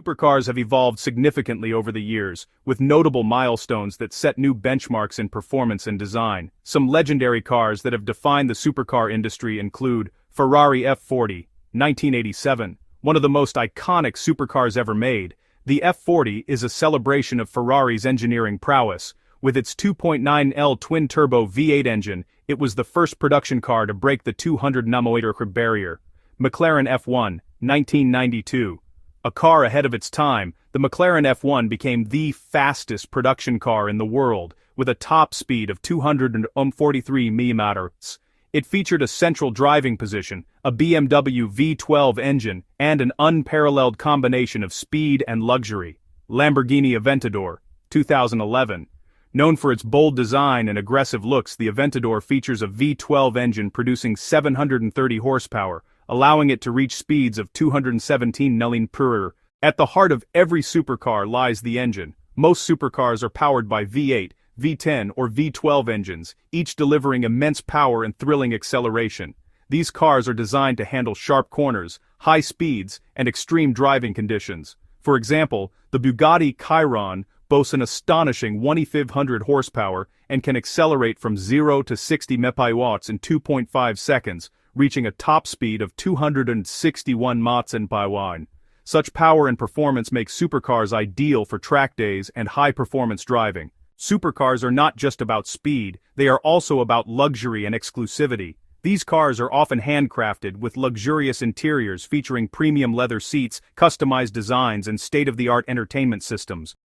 Supercars have evolved significantly over the years, with notable milestones that set new benchmarks in performance and design. Some legendary cars that have defined the supercar industry include Ferrari F40, 1987, one of the most iconic supercars ever made. The F40 is a celebration of Ferrari's engineering prowess. With its 2.9L twin-turbo V8 engine, it was the first production car to break the 200 km/h barrier. McLaren F1, 1992. A car ahead of its time, the McLaren F1 became the fastest production car in the world, with a top speed of 243 mph. It featured a central driving position, a BMW V12 engine, and an unparalleled combination of speed and luxury. Lamborghini Aventador, 2011. Known for its bold design and aggressive looks, the Aventador features a V12 engine producing 730 horsepower, allowing it to reach speeds of 217 mph. At the heart of every supercar lies the engine. Most supercars are powered by V8, V10 or V12 engines, each delivering immense power and thrilling acceleration. These cars are designed to handle sharp corners, high speeds, and extreme driving conditions. For example, the Bugatti Chiron boasts an astonishing 1,500 horsepower and can accelerate from 0 to 60 mph in 2.5 seconds, reaching a top speed of 261 mph. Such power and performance make supercars ideal for track days and high-performance driving. Supercars are not just about speed, they are also about luxury and exclusivity. These cars are often handcrafted with luxurious interiors featuring premium leather seats, customized designs, and state-of-the-art entertainment systems.